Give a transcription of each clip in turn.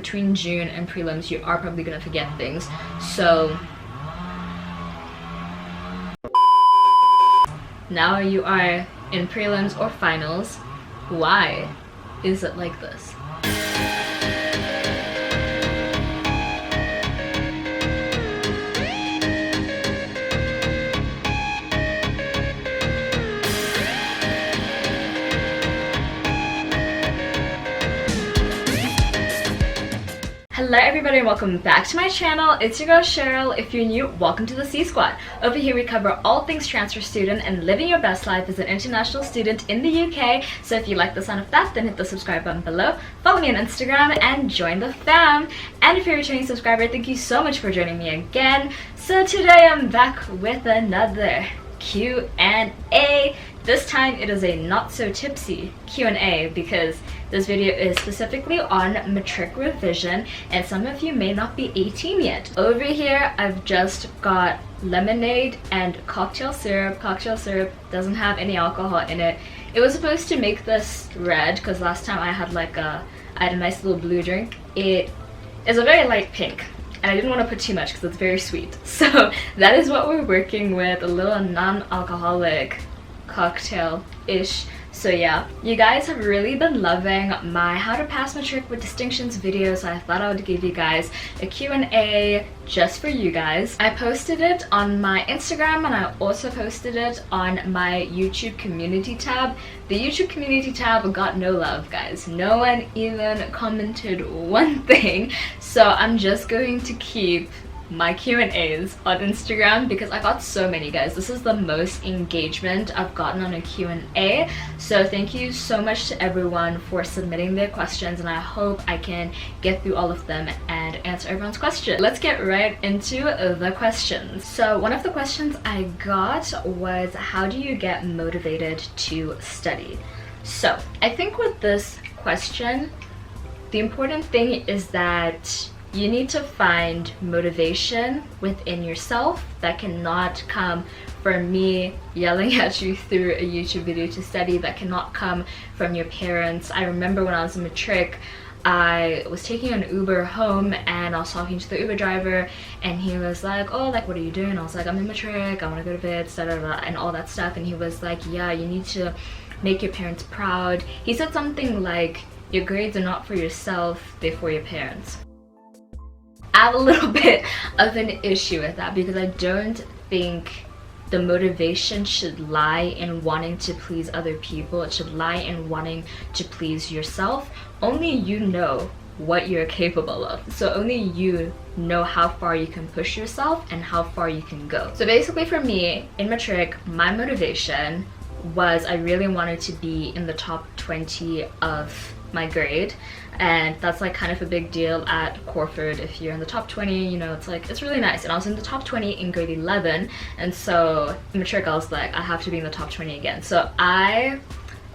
between June and prelims you are probably gonna forget things. So now you are in prelims or finals. Why is it like this? Hello everybody and welcome back to my channel. It's your girl Cheryl. If you're new, welcome to the C Squad. Over here we cover all things transfer student and living your best life as an international student in the UK. So if you like the sound of that, then hit the subscribe button below, follow me on Instagram, and join the fam. And if you're a returning subscriber, thank you so much for joining me again. So today I'm back with another Q&A. This time it is a not so tipsy Q&A because this video is specifically on matric revision and some of you may not be 18 yet. Over here I've just got lemonade and cocktail syrup. Cocktail syrup doesn't have any alcohol in it. It was supposed to make this red because last time I had I had a nice little blue drink. It is a very light pink. And I didn't want to put too much because it's very sweet. So that is what we're working with, a little non-alcoholic cocktail-ish. So yeah, you guys have really been loving my how to pass matric with distinctions video, so I thought I would give you guys a Q&A just for you guys. I posted it on my Instagram and I also posted it on my YouTube community tab. The YouTube community tab got no love, guys. No one even commented one thing. So I'm just going to keep my Q&As on Instagram because I got so many, guys. This is the most engagement I've gotten on a Q&A. So thank you so much to everyone for submitting their questions and I hope I can get through all of them and answer everyone's question. Let's get right into the questions. So one of the questions I got was, how do you get motivated to study? So I think with this question, the important thing is that you need to find motivation within yourself that cannot come from me yelling at you through a YouTube video to study, that cannot come from your parents. I remember when I was in matric, I was taking an Uber home and I was talking to the Uber driver and he was like, oh, like, what are you doing? I was like, I'm in matric, I want to go to bed, and all that stuff. And he was like, yeah, you need to make your parents proud. He said something like, your grades are not for yourself, they're for your parents. I have a little bit of an issue with that because I don't think the motivation should lie in wanting to please other people. It should lie in wanting to please yourself. Only you know what you're capable of. So only you know how far you can push yourself and how far you can go. So basically for me, in matric, my motivation was I really wanted to be in the top 20 of my grade, and that's like kind of a big deal at Corford. If you're in the top 20, you know, it's really nice. And I was in the top 20 in grade 11, and so in matric I was like, I have to be in the top 20 again. So guys,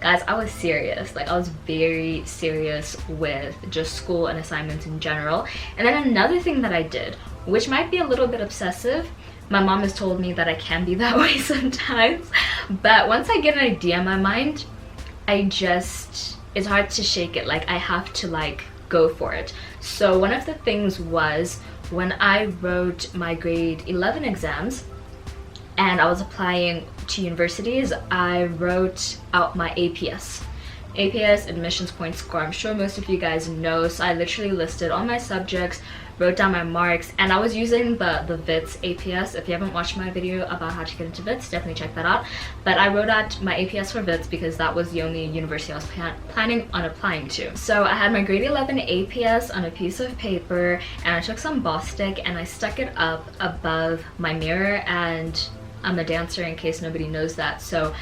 I was serious. Like, I was very serious with just school and assignments in general. And then another thing that I did, which might be a little bit obsessive, my mom has told me that I can be that way sometimes, but once I get an idea in my mind, it's hard to shake it. Like, I have to go for it. So one of the things was when I wrote my grade 11 exams and I was applying to universities, I wrote out my APS. APS, admissions point score. I'm sure most of you guys know. So I literally listed all my subjects, wrote down my marks, and I was using the WITS APS. If you haven't watched my video about how to get into WITS, definitely check that out. But I wrote out my APS for WITS because that was the only university I was planning on applying to. So I had my grade 11 APS on a piece of paper and I took some Bostik and I stuck it up above my mirror, and I'm a dancer in case nobody knows that. So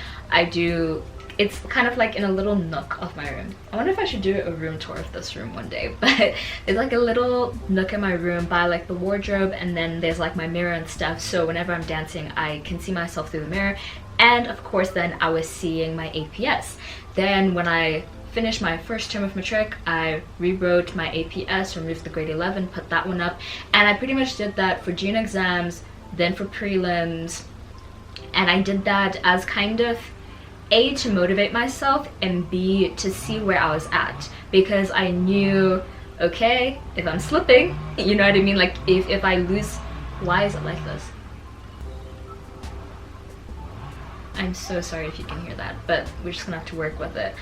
it's kind of like in a little nook of my room. I wonder if I should do a room tour of this room one day, but it's like a little nook in my room by like the wardrobe, and then there's like my mirror and stuff, so whenever I'm dancing I can see myself through the mirror. And of course then I was seeing my APS. Then when I finished my first term of matric, I rewrote my APS, removed the grade 11, put that one up, and I pretty much did that for June exams, then for prelims, and I did that as kind of A, to motivate myself, and B, to see where I was at, because I knew okay, if I'm slipping, you know what I mean? Like if I lose, why is it like this? I'm so sorry if you can hear that, but we're just gonna have to work with it.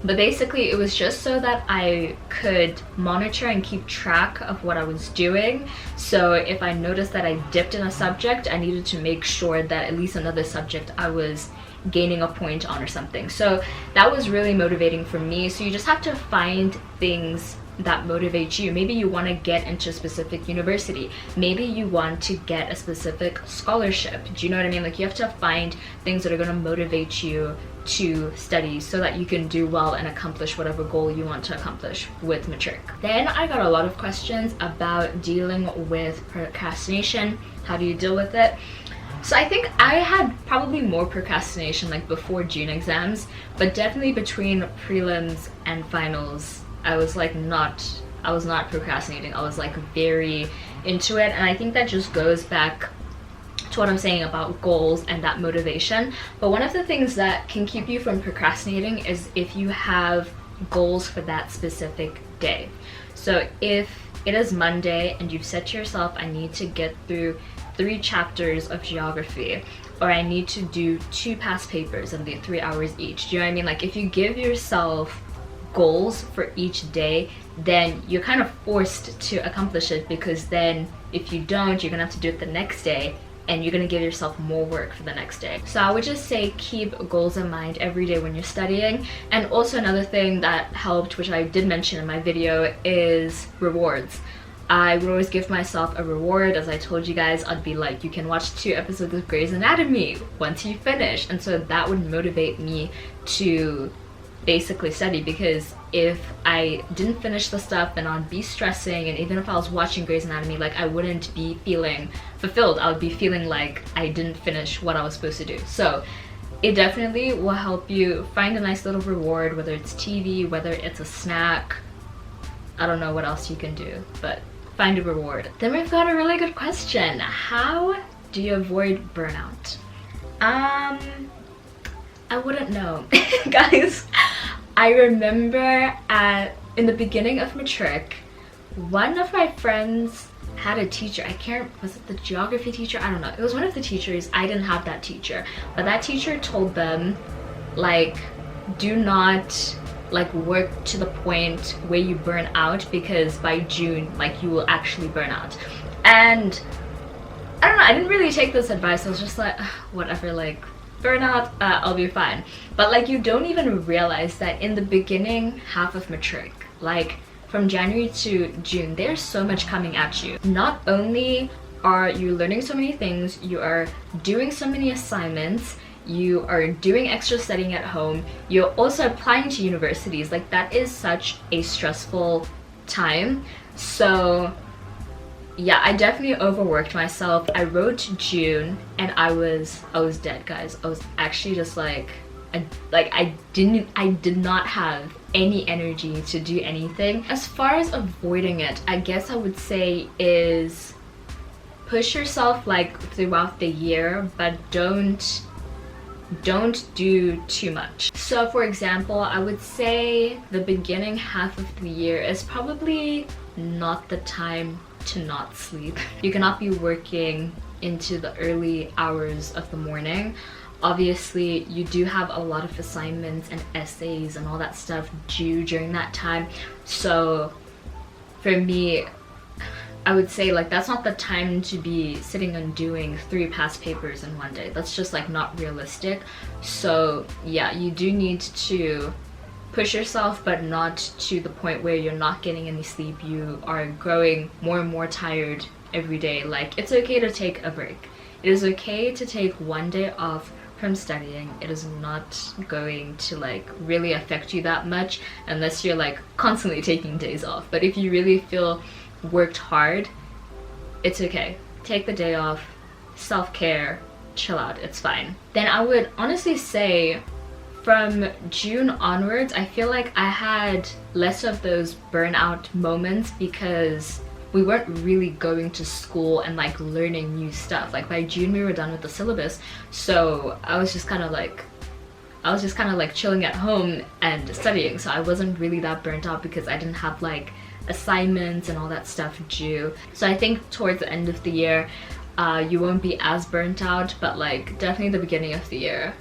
But basically it was just so that I could monitor and keep track of what I was doing. So if I noticed that I dipped in a subject, I needed to make sure that at least another subject I was gaining a point on or something. So that was really motivating for me. So you just have to find things that motivate you. Maybe you want to get into a specific university, maybe you want to get a specific scholarship. Do you know what I mean? Like you have to find things that are going to motivate you to study so that you can do well and accomplish whatever goal you want to accomplish with Matric. Then I got a lot of questions about dealing with procrastination. How do you deal with it? So I think I had probably more procrastination like before June exams, but definitely between prelims and finals I was not procrastinating. I was like very into it, and I think that just goes back to what I'm saying about goals and that motivation. But one of the things that can keep you from procrastinating is if you have goals for that specific day. So if it is Monday and you've said to yourself, I need to get through 3 chapters of geography, or I need to do 2 past papers and do 3 hours each. Do you know what I mean? Like if you give yourself goals for each day, then you're kind of forced to accomplish it, because then if you don't, you're gonna have to do it the next day and you're gonna give yourself more work for the next day. So I would just say keep goals in mind every day when you're studying. And also another thing that helped, which I did mention in my video, is rewards. I would always give myself a reward. As I told you guys, I'd be like, you can watch 2 episodes of Grey's Anatomy once you finish. And so that would motivate me to basically study, because if I didn't finish the stuff, then I'd be stressing, and even if I was watching Grey's Anatomy, like I wouldn't be feeling fulfilled. I would be feeling like I didn't finish what I was supposed to do. So it definitely will help you find a nice little reward, whether it's TV, whether it's a snack. I don't know what else you can do, but find a reward. Then we've got a really good question. How do you avoid burnout? I wouldn't know. Guys, I remember in the beginning of Matric, one of my friends had a teacher. Was it the geography teacher? I don't know. It was one of the teachers. I didn't have that teacher, but that teacher told them, like, do not like work to the point where you burn out, because by June, like, you will actually burn out. And I don't know, I didn't really take this advice. I was just like, whatever, like, burnout, I'll be fine. But like, you don't even realize that in the beginning half of Matric, like from January to June, there's so much coming at you. Not only are you learning so many things, you are doing so many assignments, you are doing extra studying at home, you're also applying to universities. Like, that is such a stressful time. So yeah, I definitely overworked myself. I wrote June and I was dead, guys. I was actually just like I did not have any energy to do anything. As far as avoiding it, I guess I would say is push yourself like throughout the year, but don't do too much. So for example, I would say the beginning half of the year is probably not the time to not sleep. You cannot be working into the early hours of the morning. Obviously, you do have a lot of assignments and essays and all that stuff due during that time. So for me, I would say like that's not the time to be sitting and doing 3 past papers in one day. That's just like not realistic. So yeah, you do need to push yourself, but not to the point where you're not getting any sleep. You are growing more and more tired every day. Like, it's okay to take a break. It is okay to take one day off from studying. It is not going to like really affect you that much unless you're like constantly taking days off. But if you really feel worked hard, it's okay. Take the day off, self-care, chill out, it's fine. Then I would honestly say from June onwards, I feel like I had less of those burnout moments because we weren't really going to school and like learning new stuff. Like by June we were done with the syllabus, so I was just kind of like I was just kind of like chilling at home and studying, so I wasn't really that burnt out because I didn't have like assignments and all that stuff due. So I think towards the end of the year you won't be as burnt out, but like definitely the beginning of the year,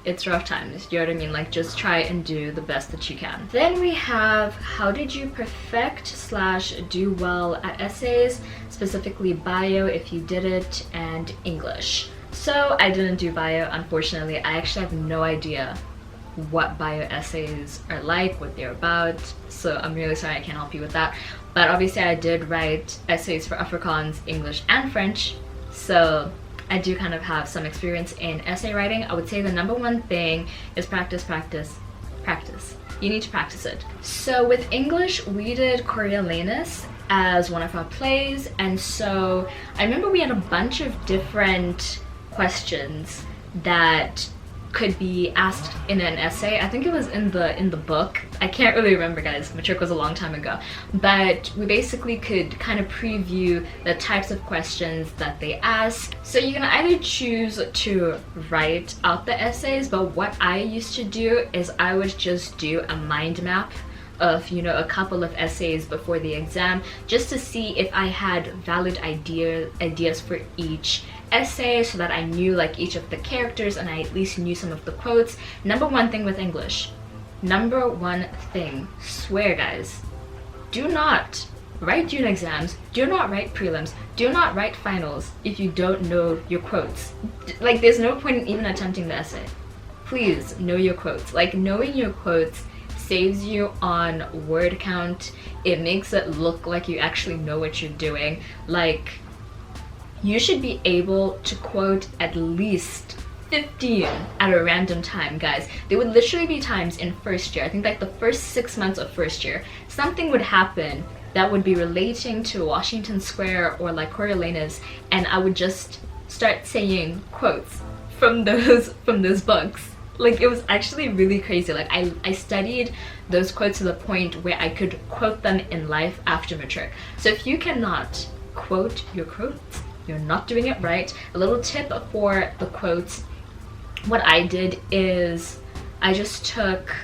it's rough times, you know what I mean? Like just try and do the best that you can. Then we have how did you perfect / do well at essays, specifically bio if you did it, and English. So I didn't do bio, unfortunately. I actually have no idea what bio essays are like, what they're about, so I'm really sorry I can't help you with that. But obviously I did write essays for Afrikaans, English, and French, so I do kind of have some experience in essay writing. I would say the number one thing is practice, practice, practice. You need to practice it. So with English, we did Coriolanus as one of our plays, and so I remember we had a bunch of different questions that could be asked in an essay. I think it was in the book. I can't really remember, guys. Matric was a long time ago. But we basically could kind of preview the types of questions that they ask. So you can either choose to write out the essays, but what I used to do is I would just do a mind map of, you know, a couple of essays before the exam, just to see if I had valid ideas for each essay, so that I knew like each of the characters and I at least knew some of the quotes. Number one thing with English, number one thing, swear guys, do not write June exams, do not write prelims, do not write finals if you don't know your quotes. Like there's no point in even attempting the essay. Please know your quotes. Like knowing your quotes saves you on word count. It makes it look like you actually know what you're doing. Like you should be able to quote at least 15 at a random time, guys. There would literally be times in first year, I think like the first 6 months of first year, something would happen that would be relating to Washington Square or like Coriolanus, and I would just start saying quotes from those books. Like it was actually really crazy. Like I studied those quotes to the point where I could quote them in life after matric. So if you cannot quote your quotes, you're not doing it right. A little tip for the quotes, what I did is I just took,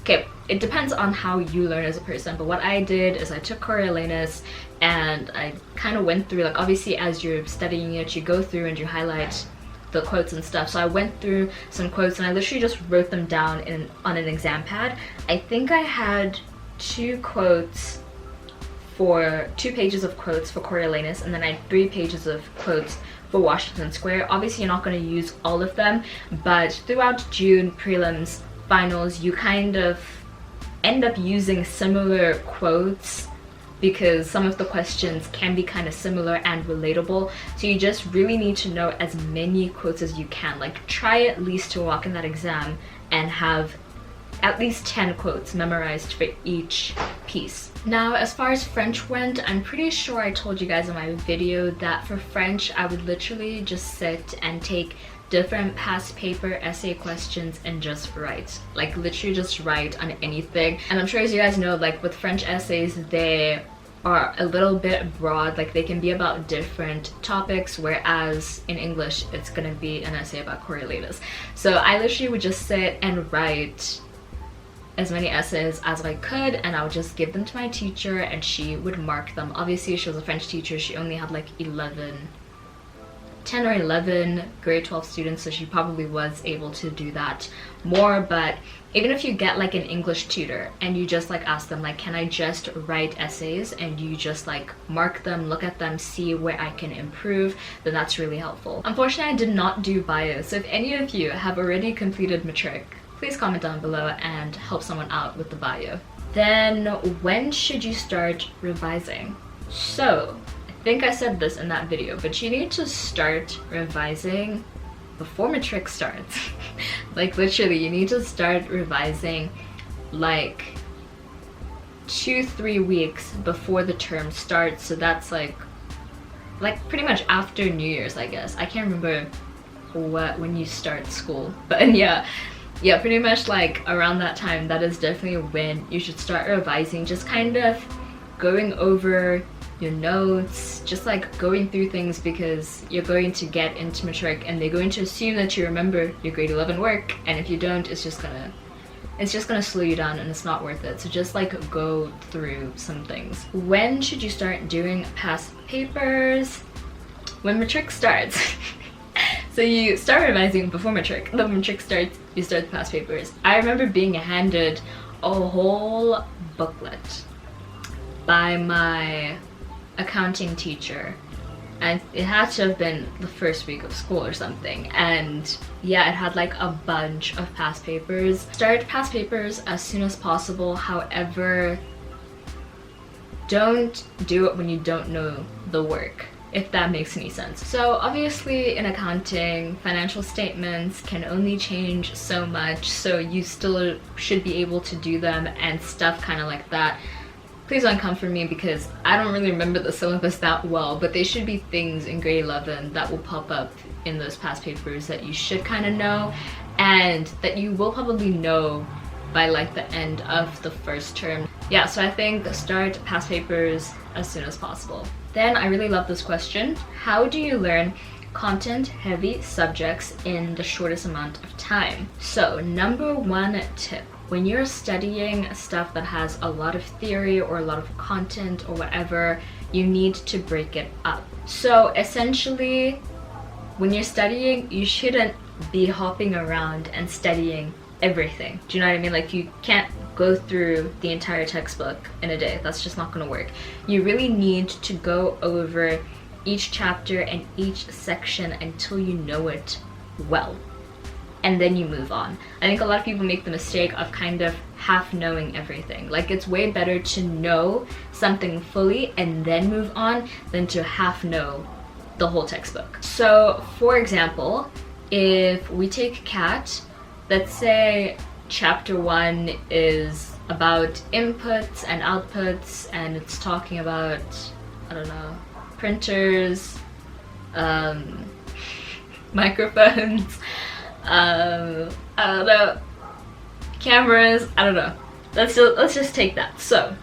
okay, it depends on how you learn as a person, but what I did is I took Coriolanus and I kind of went through, like obviously as you're studying it, you go through and you highlight the quotes and stuff. So I went through some quotes and I literally just wrote them down on an exam pad. I think I had 2 pages of quotes for Coriolanus, and then I had 3 pages of quotes for Washington Square. Obviously you're not going to use all of them, but throughout June, prelims, finals, you kind of end up using similar quotes because some of the questions can be kind of similar and relatable. So you just really need to know as many quotes as you can. Like try at least to walk in that exam and have at least 10 quotes memorized for each piece. Now, as far as French went, I'm pretty sure I told you guys in my video that for French, I would literally just sit and take different past paper essay questions and just write. Like literally just write on anything. And I'm sure as you guys know, like with French essays, they are a little bit broad. Like they can be about different topics, whereas in English, it's gonna be an essay about Coriolanus. So I literally would just sit and write as many essays as I could, and I would just give them to my teacher and she would mark them. Obviously she was a French teacher, she only had like 10 or 11 grade 12 students, so she probably was able to do that more. But even if you get like an English tutor and you just like ask them like, can I just write essays, and you just like mark them, look at them, see where I can improve, then that's really helpful. Unfortunately I did not do bio, so if any of you have already completed matric, please comment down below and help someone out with the bio. Then when should you start revising? So I think I said this in that video, but you need to start revising before matric starts. Like literally you need to start revising like 2-3 weeks before the term starts. So that's like pretty much after New Year's, I guess. I can't remember when you start school, but yeah, pretty much like around that time, that is definitely when you should start revising, just kind of going over your notes, just like going through things because you're going to get into matric and they're going to assume that you remember your grade 11 work, and if you don't, it's just gonna slow you down and it's not worth it. So just like go through some things. When should you start doing past papers? When matric starts. So you start revising before matric. The matric starts, you start the past papers. I remember being handed a whole booklet by my accounting teacher, and it had to have been the first week of school or something, and yeah, it had like a bunch of past papers. Start past papers as soon as possible. However, don't do it when you don't know the work, if that makes any sense. So obviously in accounting, financial statements can only change so much, so you still should be able to do them and stuff kind of like that. Please don't come for me because I don't really remember the syllabus that well, but there should be things in grade 11 that will pop up in those past papers that you should kind of know, and that you will probably know by like the end of the first term. Yeah, so I think start past papers as soon as possible. Then I really love this question. How do you learn content-heavy subjects in the shortest amount of time? So number one tip, when you're studying stuff that has a lot of theory or a lot of content or whatever, you need to break it up. So essentially, when you're studying, you shouldn't be hopping around and studying everything. Do you know what I mean? Like, you can't go through the entire textbook in a day. That's just not gonna work. You really need to go over each chapter and each section until you know it well, and then you move on. I think a lot of people make the mistake of kind of half knowing everything. Like, it's way better to know something fully and then move on than to half know the whole textbook. So for example, if we take CAT, let's say chapter 1 is about inputs and outputs, and it's talking about, I don't know, printers, microphones, I don't know, cameras, I don't know. Let's just take that. So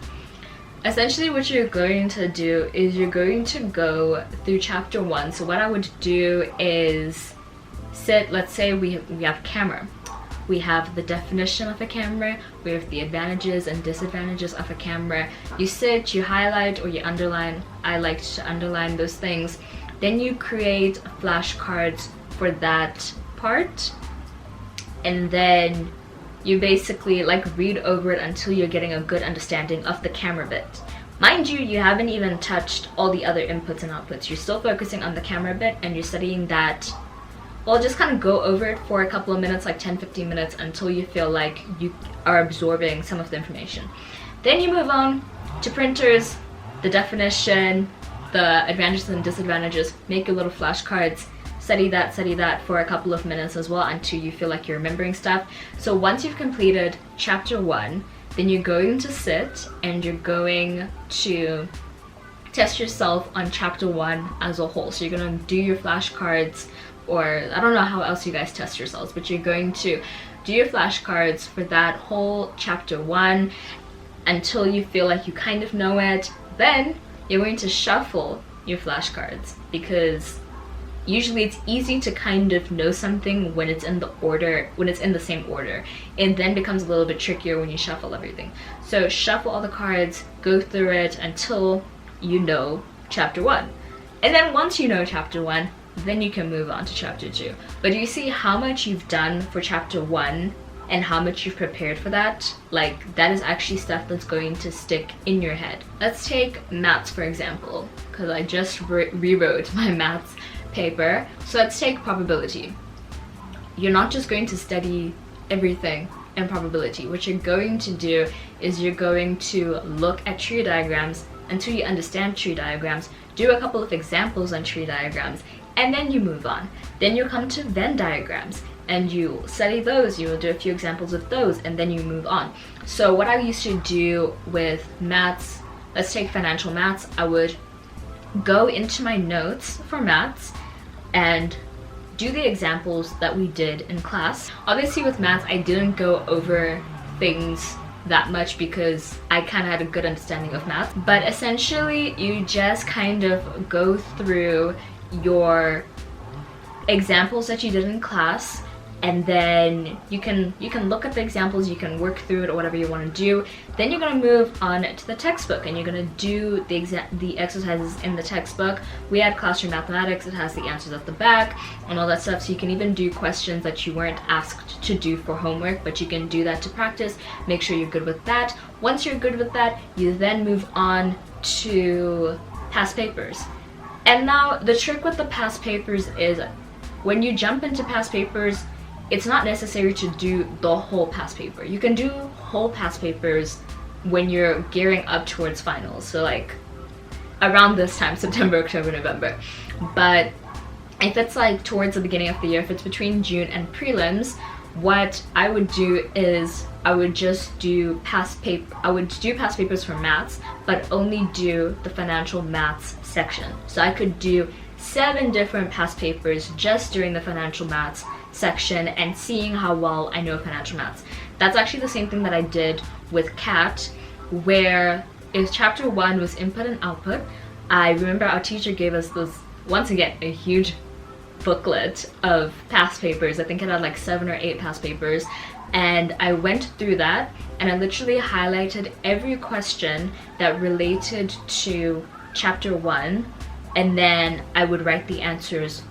essentially what you're going to do is you're going to go through chapter 1. So what I would do is let's say we have camera. We have the definition of a camera, we have the advantages and disadvantages of a camera. You sit, you highlight or you underline. I like to underline those things. Then you create flashcards for that part, and then you basically like read over it until you're getting a good understanding of the camera bit. Mind you, you haven't even touched all the other inputs and outputs. You're still focusing on the camera bit and you're studying that. Well, just kind of go over it for a couple of minutes, like 10-15 minutes, until you feel like you are absorbing some of the information. Then you move on to printers, the definition, the advantages and disadvantages, make your little flashcards, study that for a couple of minutes as well until you feel like you're remembering stuff. So once you've completed chapter 1, then you're going to sit and you're going to test yourself on chapter 1 as a whole. So you're going to do your flashcards, or I don't know how else you guys test yourselves, but you're going to do your flashcards for that whole chapter 1 until you feel like you kind of know it. Then you're going to shuffle your flashcards, because usually it's easy to kind of know something when it's in the same order. It then becomes a little bit trickier when you shuffle everything. So shuffle all the cards, go through it until you know chapter 1. And then once you know chapter 1, then you can move on to chapter 2. But do you see how much you've done for chapter 1 and how much you've prepared for that? Like, that is actually stuff that's going to stick in your head. Let's take maths for example, because I just rewrote my maths paper. So let's take probability. You're not just going to study everything in probability. What you're going to do is you're going to look at tree diagrams until you understand tree diagrams, do a couple of examples on tree diagrams, and then you move on. Then you come to Venn diagrams and you study those, you will do a few examples of those, and then you move on. So what I used to do with maths, let's take financial maths, I would go into my notes for maths and do the examples that we did in class. Obviously with maths, I didn't go over things that much because I kind of had a good understanding of math. But essentially, you just kind of go through your examples that you did in class, and then you can look at the examples, you can work through it or whatever you want to do. Then you're going to move on to the textbook and you're going to do the exercises in the textbook. We had classroom mathematics, it has the answers at the back and all that stuff, so you can even do questions that you weren't asked to do for homework, but you can do that to practice. Make sure you're good with that. Once you're good with that, you then move on to past papers. And now the trick with the past papers is when you jump into past papers, it's not necessary to do the whole past paper. You can do whole past papers when you're gearing up towards finals, so like around this time, September, October, November. But if it's like towards the beginning of the year, if it's between June and prelims, what I would do is I would just do past papers for maths, but only do the financial maths section. So I could do 7 different past papers just during the financial maths section and seeing how well I know financial maths. That's actually the same thing that I did with CAT, where if chapter 1 was input and output, I remember our teacher gave us this, once again, a huge booklet of past papers. I think it had like 7 or 8 past papers, and I went through that and I literally highlighted every question that related to chapter 1, and then I would write the answers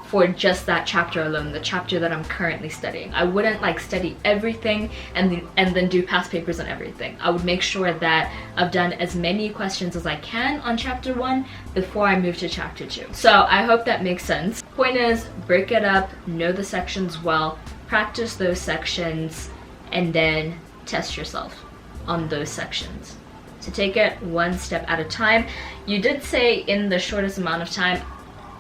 for just that chapter alone, the chapter that I'm currently studying. I wouldn't like study everything and then do past papers on everything. I would make sure that I've done as many questions as I can on chapter 1 before I move to chapter 2. So I hope that makes sense. Point is, break it up, know the sections well, practice those sections, and then test yourself on those sections. So take it one step at a time. You did say in the shortest amount of time.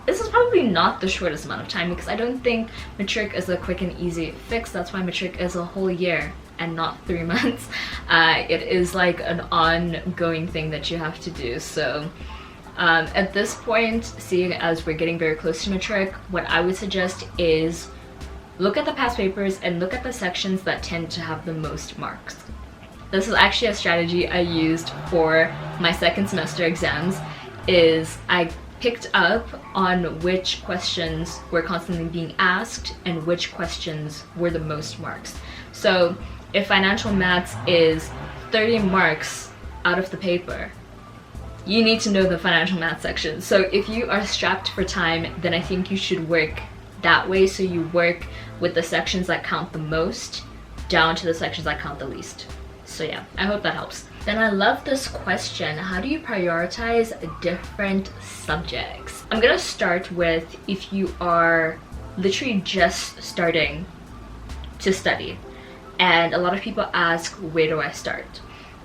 This is probably not the shortest amount of time because I don't think Matric is a quick and easy fix. That's why Matric is a whole year and not 3 months. It is like an ongoing thing that you have to do. So at this point, seeing as we're getting very close to Matric, what I would suggest is look at the past papers and look at the sections that tend to have the most marks. This is actually a strategy I used for my second semester exams, is I picked up on which questions were constantly being asked and which questions were the most marks. So if financial maths is 30 marks out of the paper, you need to know the financial math section. So if you are strapped for time, then I think you should work that way. So you work with the sections that count the most down to the sections that count the least. So yeah, I hope that helps. Then I love this question: how do you prioritize different subjects? I'm gonna start with if you are literally just starting to study, and a lot of people ask, where do I start?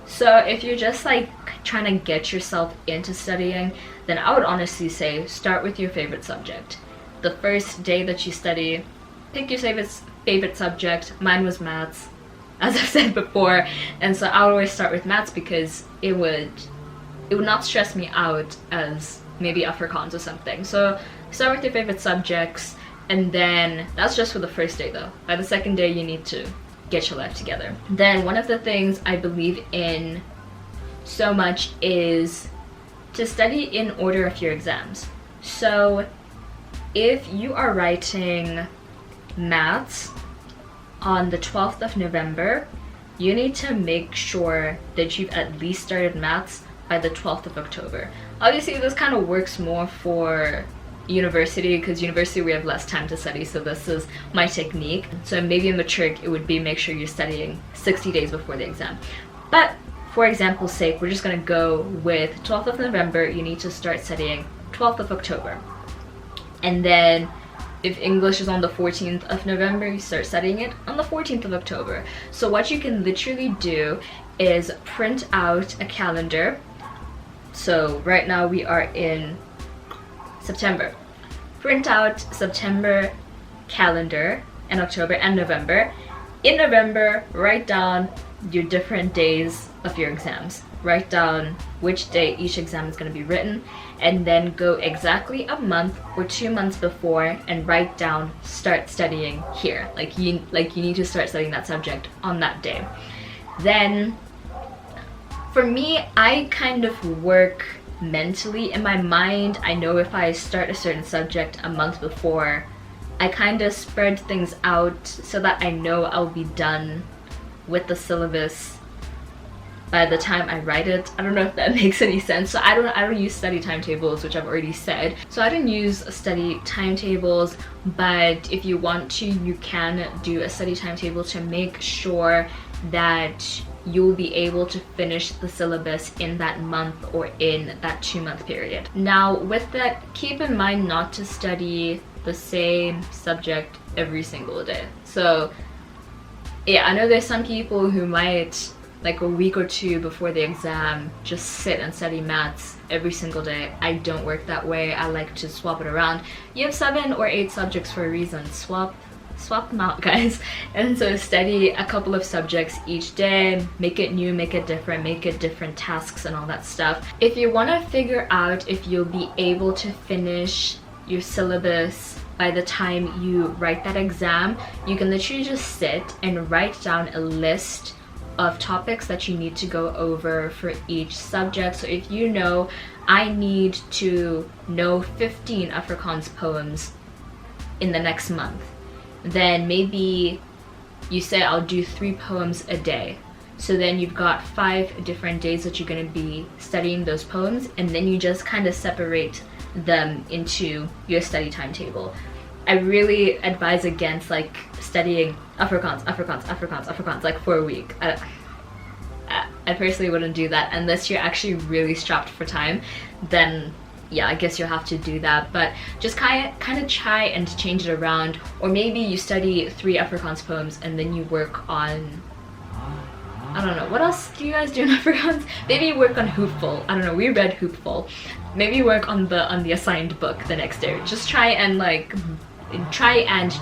So if you're just like trying to get yourself into studying, then I would honestly say start with your favorite subject. The first day that you study, pick your favorite subject. Mine was maths, as I've said before, and so I would always start with maths because it would not stress me out as maybe Afrikaans or something. So start with your favorite subjects, and then that's just for the first day though. By the second day, you need to get your life together. Then one of the things I believe in so much is to study in order of your exams. So if you are writing maths on the 12th of November, you need to make sure that you've at least started maths by the 12th of October. Obviously, this kind of works more for university, because university we have less time to study, so this is my technique. So maybe in Matric, it would be make sure you're studying 60 days before the exam. But for example's sake, we're just gonna go with 12th of November, you need to start studying 12th of October. And then if English is on the 14th of November, you start studying it on the 14th of October. So what you can literally do is print out a calendar. So right now we are in September. Print out September calendar and October and November. In November, write down your different days of your exams. Write down which day each exam is going to be written, and then go exactly a month or 2 months before and write down start studying here. Like you need to start studying that subject on that day. Then for me, I kind of work mentally in my mind. I know if I start a certain subject a month before, I kind of spread things out so that I know I'll be done with the syllabus by the time I write it. I don't know if that makes any sense. So I don't use study timetables, which I've already said. So I don't use study timetables, but if you want to, you can do a study timetable to make sure that you'll be able to finish the syllabus in that month or in that 2-month period. Now with that, keep in mind not to study the same subject every single day. So yeah, I know there's some people who might, like a week or two before the exam, just sit and study maths every single day. I don't work that way. I like to swap it around. You have 7 or 8 subjects for a reason. Swap them out, guys. And so study a couple of subjects each day, make it new, make it different tasks and all that stuff. If you want to figure out if you'll be able to finish your syllabus by the time you write that exam, you can literally just sit and write down a list of topics that you need to go over for each subject. So if you know I need to know 15 Afrikaans poems in the next month, then maybe you say I'll do 3 poems a day. So then you've got 5 different days that you're going to be studying those poems, and then you just kind of separate them into your study timetable. I really advise against like studying Afrikaans like for a week. I personally wouldn't do that unless you're actually really strapped for time. Then yeah, I guess you'll have to do that, but just kind of try and change it around. Or maybe you study 3 Afrikaans poems and then you work on, I don't know, what else do you guys do in Afrikaans? Maybe you work on Hoopful. I don't know, we read Hoopful. Maybe you work on the assigned book the next day. Just try and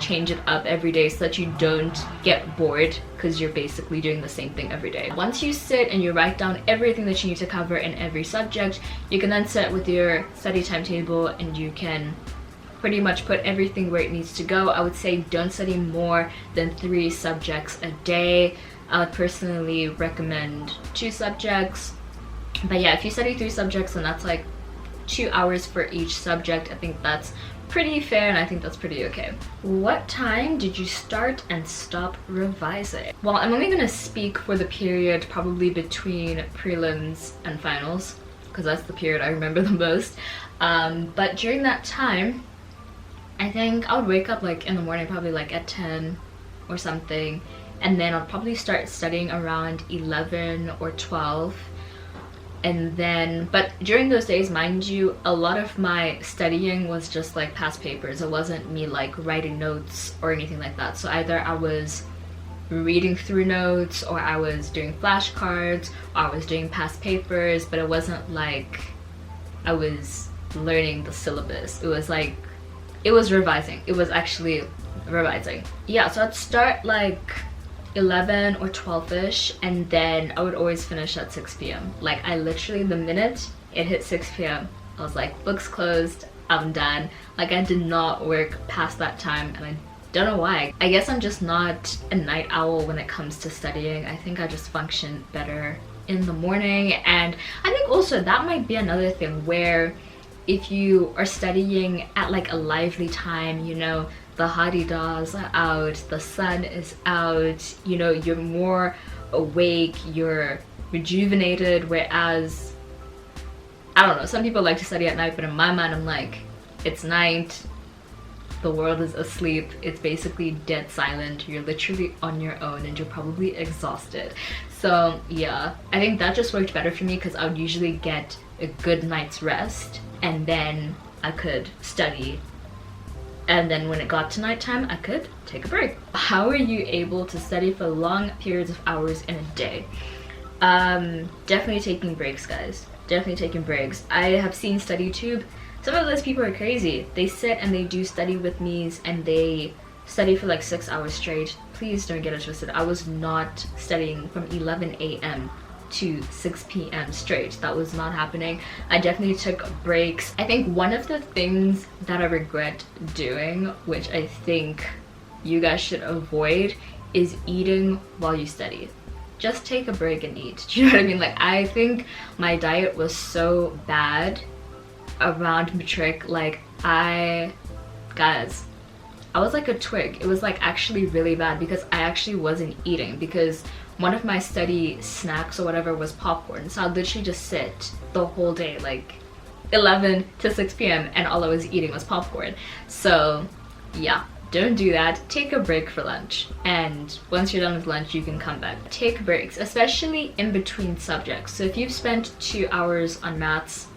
change it up every day so that you don't get bored, because you're basically doing the same thing every day. Once you sit and you write down everything that you need to cover in every subject, you can then sit with your study timetable and you can pretty much put everything where it needs to go. I would say don't study more than 3 subjects a day. I would personally recommend 2 subjects. But yeah, if you study 3 subjects, then that's like 2 hours for each subject. I think that's pretty fair, and I think that's pretty okay. What time did you start and stop revising? Well, I'm only gonna speak for the period probably between prelims and finals, because that's the period I remember the most. But during that time, I think I would wake up like in the morning, probably like at 10 or something, and then I'll probably start studying around 11 or 12. And then, but during those days, mind you, a lot of my studying was just like past papers. It wasn't me like writing notes or anything like that. So either I was reading through notes, or I was doing flashcards, or I was doing past papers, but it wasn't like I was learning the syllabus. It was like, it was revising. It was actually revising. Yeah, so I'd start like 11 or 12ish, and then I would always finish at 6 p.m. Like I literally, the minute it hit 6 p.m. I was like, books closed, I'm done. Like I did not work past that time, and I don't know why. I guess I'm just not a night owl when it comes to studying. I think I just function better in the morning. And I think also that might be another thing, where if you are studying at like a lively time, you know, the hadi-das are out, the sun is out, you know, you're more awake, you're rejuvenated, whereas, I don't know, some people like to study at night, but in my mind I'm like, it's night, the world is asleep, it's basically dead silent, you're literally on your own and you're probably exhausted. So yeah, I think that just worked better for me, because I would usually get a good night's rest and then I could study. And then when it got to nighttime, I could take a break. How are you able to study for long periods of hours in a day? Definitely taking breaks, guys. Definitely taking breaks. I have seen StudyTube. Some of those people are crazy. They sit and they do study with me's and they study for like 6 hours straight. Please don't get it twisted. I was not studying from 11 a.m. to 6 p.m. straight. That was not happening. I definitely took breaks. I think one of the things that I regret doing, which I think you guys should avoid, is eating while you study. just take a break and eat. Do you know what I mean? Like, I think my diet was so bad around matric. Like, guys, I was like a twig. It was like actually really bad because I actually wasn't eating, because one of my study snacks or whatever was popcorn. So I'd literally just sit the whole day, like 11 to 6 p.m. and all I was eating was popcorn. So yeah, don't do that. Take a break for lunch, and once you're done with lunch you can come back. Take breaks, especially in between subjects. So if you've spent 2 hours on maths,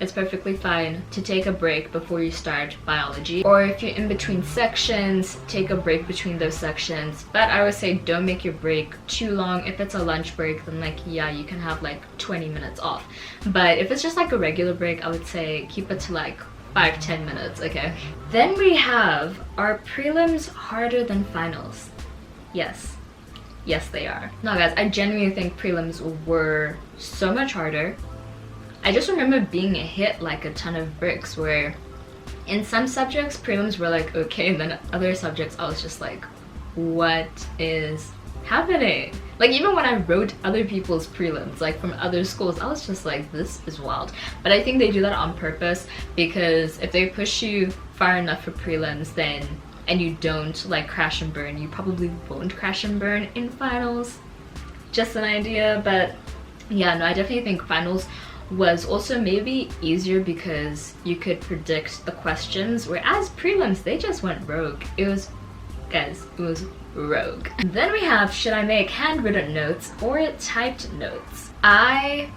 it's perfectly fine to take a break before you start biology. Or if you're in between sections, take a break between those sections. But I would say don't make your break too long. If it's a lunch break, then like, yeah, you can have like 20 minutes off. But if it's just like a regular break, I would say keep it to like 5-10 minutes, okay? Then we have, are prelims harder than finals? Yes. Yes, they are. No, guys, I genuinely think prelims were so much harder. I just remember being hit like a ton of bricks, where in some subjects prelims were like okay, and then other subjects I was just like, what is happening? Like, even when I wrote other people's prelims, like from other schools, I was just like, this is wild. But I think they do that on purpose, because if they push you far enough for prelims, then and you don't like crash and burn, you probably won't crash and burn in finals. Just an idea. But yeah, no, I definitely think finals was also maybe easier because you could predict the questions, whereas prelims, they just went rogue. It was, guys, it was rogue. Then we have, should I make handwritten notes or typed notes? I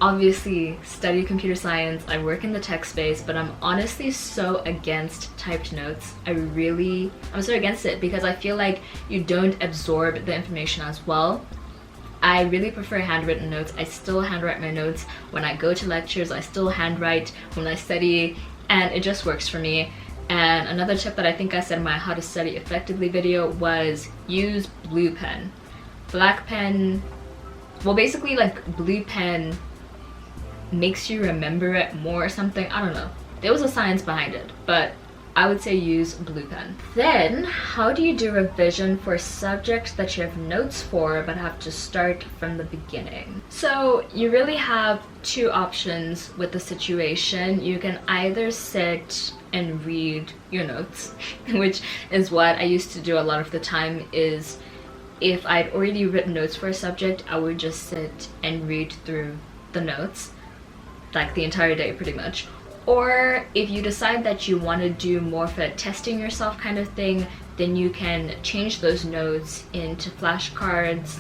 obviously study computer science, I work in the tech space, but I'm honestly so against typed notes. I'm so against it because I feel like you don't absorb the information as well. I really prefer handwritten notes. I still handwrite my notes when I go to lectures. I still handwrite when I study, and it just works for me. And another tip that I think I said in my how to study effectively video was use blue pen. Black pen, well, basically like blue pen makes you remember it more or something. I don't know. There was a science behind it, but I would say use blue pen. Then, how do you do revision for subjects that you have notes for but have to start from the beginning? So you really have two options with the situation. You can either sit and read your notes, which is what I used to do a lot of the time. Is if I'd already written notes for a subject, I would just sit and read through the notes, like the entire day pretty much. Or if you decide that you want to do more of a testing yourself kind of thing, then you can change those notes into flashcards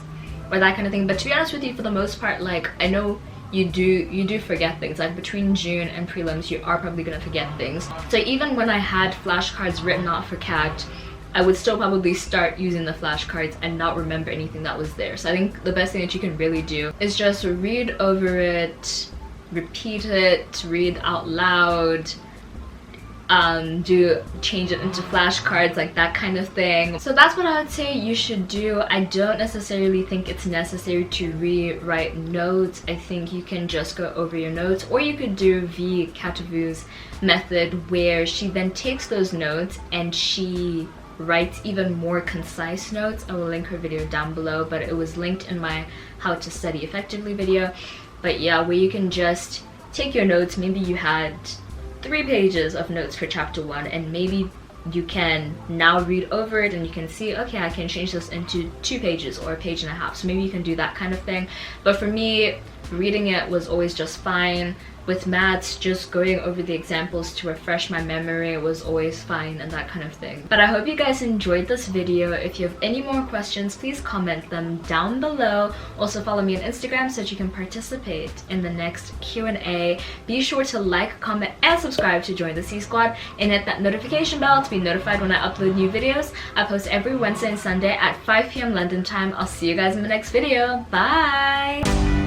or that kind of thing. But to be honest with you, for the most part, like, I know you do forget things. Like between June and prelims, you are probably gonna forget things. So even when I had flashcards written out for CAT, I would still probably start using the flashcards and not remember anything that was there. So I think the best thing that you can really do is just read over it, repeat it, read out loud, change it into flashcards, like that kind of thing. So that's what I would say you should do. I don't necessarily think it's necessary to rewrite notes. I think you can just go over your notes, or you could do V. Catavu's method, where she then takes those notes and she writes even more concise notes. I will link her video down below, but it was linked in my how to study effectively video. But yeah, where you can just take your notes. Maybe you had 3 pages of notes for chapter 1, and maybe you can now read over it and you can see, okay, I can change this into 2 pages or 1.5 pages. So maybe you can do that kind of thing. But for me, reading it was always just fine. With maths, just going over the examples to refresh my memory was always fine, and that kind of thing. But I hope you guys enjoyed this video. If you have any more questions, please comment them down below. Also follow me on Instagram so that you can participate in the next Q&A. Be sure to like, comment, and subscribe to join the C Squad, and hit that notification bell to be notified when I upload new videos. I post every Wednesday and Sunday at 5 p.m. London time. I'll see you guys in the next video. Bye!